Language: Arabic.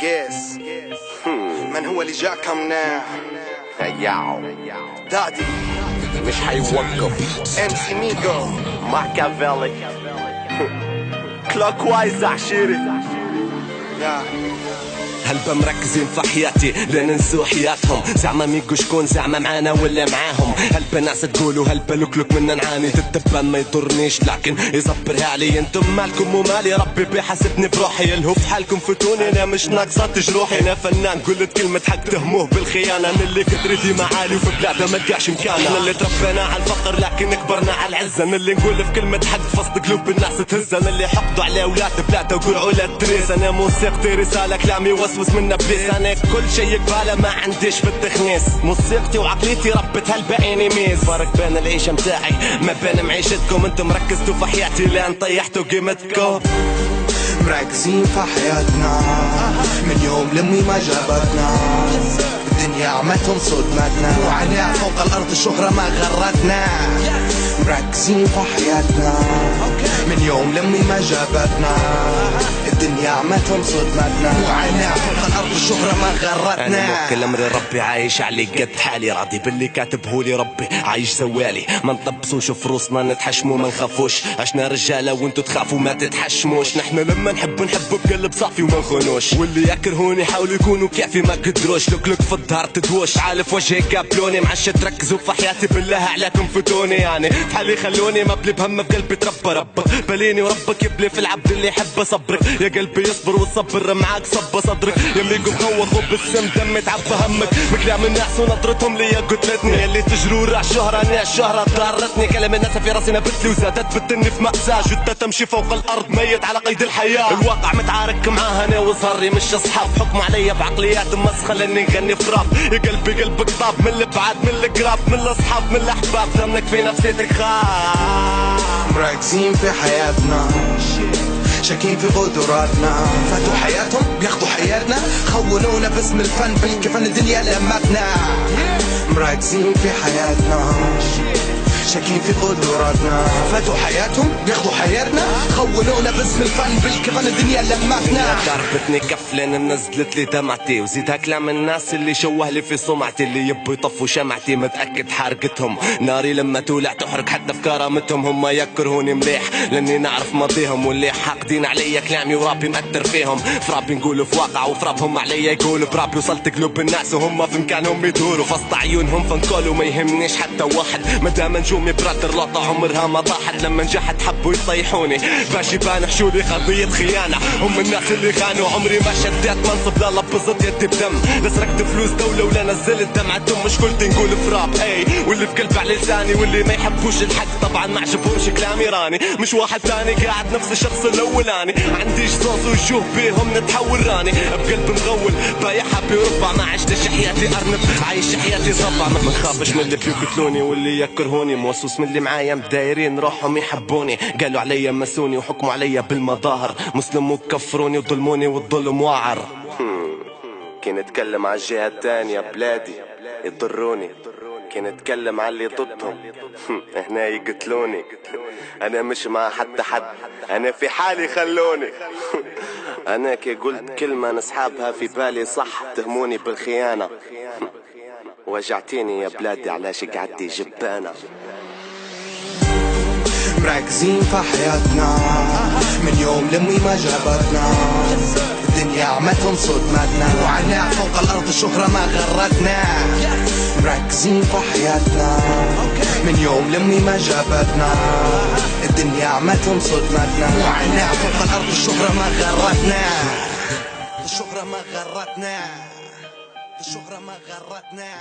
Guess من هو اللي جاكم now ياو دادي مش حيوقف MC Migo ماكافيلي كلوك وايز عشيري هلبا مركزين في حياتي لين نسوا حياتهم زعما ميقو شكون زعما معانا ولا معاهم هلبا ناس تقولوا هلبا لوكلوك منا نعاني تتبان ما يضرنيش لكن يصبرها علي انتم مالكم ومالي ربي بيحاسبني بروحي الهو في حالكم فتوني انا مش ناقصة جروحي انا فنان قلت كلمة حق تهموه بالخيانة انا اللي كدرتي معالي وفي بلادة ما لقاش مكانه انا اللي تربينا على الفقر لكن كبرنا على العزة انا اللي نقول في كلمة حق فصد قلوب الناس تهز انا اللي حقدوا على اولاد بلادة وقرعوا للتريس انا موسيقتي رسالة كلامي وسوس منا بليس انا كل شي قبالة ما عنديش في التخنيس موسيقتي وعقليتي ربت هالباقيني ميز فرق بين العيشة متاعي ما بين معيشتكم انتم ركزتوا في حياتي لان طيحتوا قيمتكم مركزين في حياتنا من يوم لمي ما جابتنا الدنيا عمتهم صدمتنا وعليها فوق الارض الشهرة ما غرتنا مركزين في حياتنا من يوم لمي ما جابتنا الدنيا عمتهم صدمتنا وعليها فوق الارض الشهرة ما غرتنا انا موكل امر ربي عايش علي قد حالي راضي باللي كاتبهولي ربي عايش سوالي ما نطبسوش في روسنا نتحشموا ما نخافوش عشنا رجاله وانتو تخافوا ما تتحشموش نحن لما نحب بقلب صافي وما نخونوش واللي يكرهوني يحاولوا يكونوا كيفي ما قدروش لوك في الظهر تدوش عالف وجهي قابلوني معش تركزوا في حياتي بالله عليكم فتوني يعني بحالي خلوني ما بلي بهم في قلبي تربى ربك بليني وربك يبلي في العبد اللي يحب صبرك يا قلبي يصبر وتصبر معاك صب صدرك يلي مخوخ وبالسم دم تعبى همك بكلام الناس ونظرتهم ليا قتلتني اللي تجروا راح شهرة انا الشهرة ضرتني كلام الناس في راسي نبتلي وزادت بتني في مأساة جدة تمشي فوق الارض ميت على قيد الحياة الواقع متعارك معاها انا وصهري مش اصحاب حكم عليا بعقليات مسخة لاني نغني في راب يا قلبي قلبك طاب من الابعاد من القراب من الاصحاب من الاحباب ثمنك في نفسيتك خاف مركزين في حياتنا شاكين في قدراتنا فاتوا حياتهم بياخدوا حياتنا خونونا باسم الفن بالكفن الدنيا لمتنا مركزين في حياتنا شاكين في قدراتنا فاتوا حياتهم بياخدوا حياتنا خونونا باسم الفن بالكفن الدنيا لمتنا ضربتني كف لين نزلت لي دمعتي وزيدها كلام الناس اللي شوه لي في سمعتي اللي يبوا يطفوا شمعتي متأكد حرقتهم ناري لما تولع تحرق حتى في كرامتهم هم يكرهوني مليح لاني نعرف ماضيهم واللي حاقدين عليا كلامي ورابي مأثر فيهم في رابي نقولوا في واقع وفي رابهم عليا يقولوا برابي وصلت قلوب الناس وهم في مكانهم يدوروا فسط عيونهم فنقولوا ما يهمنيش حتى واحد مدام نجومي برادر لقطة عمرها ما طاحت لما نجحت حبوا يطيحوني باش يبان حشولي قضية خيانة هم الناس اللي خانوا عمري ما شديت منصب لا لبزت يدي بدم لا سرقت فلوس دولة ولا نزلت دمعتهم مش قلت نقول فراب اي واللي في قلب على لساني واللي ما يحبوش الحق طبعا ما عجبهمش كلامي راني مش واحد ثاني قاعد نفس الشخص الاولاني عنديش صوص وجوه بيهم نتحول راني بقلب مغول بايع حبي وربع ما عشتش حياتي ارنب عايش حياتي صبع ما نخافش من اللي بيقتلوني واللي يكرهوني موسوس من اللي معايا مدايرين روحهم يحبوني قالوا عليا مسوني وحكموا عليا بالمظاهر مسلم وكفروني وظلموني والظلم واعر كي نتكلم على الجهة الثانية بلادي يضروني كي نتكلم على اللي ضدهم هنا يقتلوني انا مش مع حتى حد انا في حالي خلوني انا كي قلت كلمة نسحابها في بالي صح تهموني بالخيانة وجعتيني يا بلادي علاش قعدتي جبانة مركزين في حياتنا من يوم لمي ما جابتنا الدنيا عمتهم صدمتنا وعليها فوق الارض الشهرة ما غرتنا مركزين في حياتنا من يوم لمي ما جابتنا الدنيا عمتهم صدمتنا وعليها فوق الارض الشهرة ما غرتنا الشهرة ما غرتنا الشهرة ما غرتنا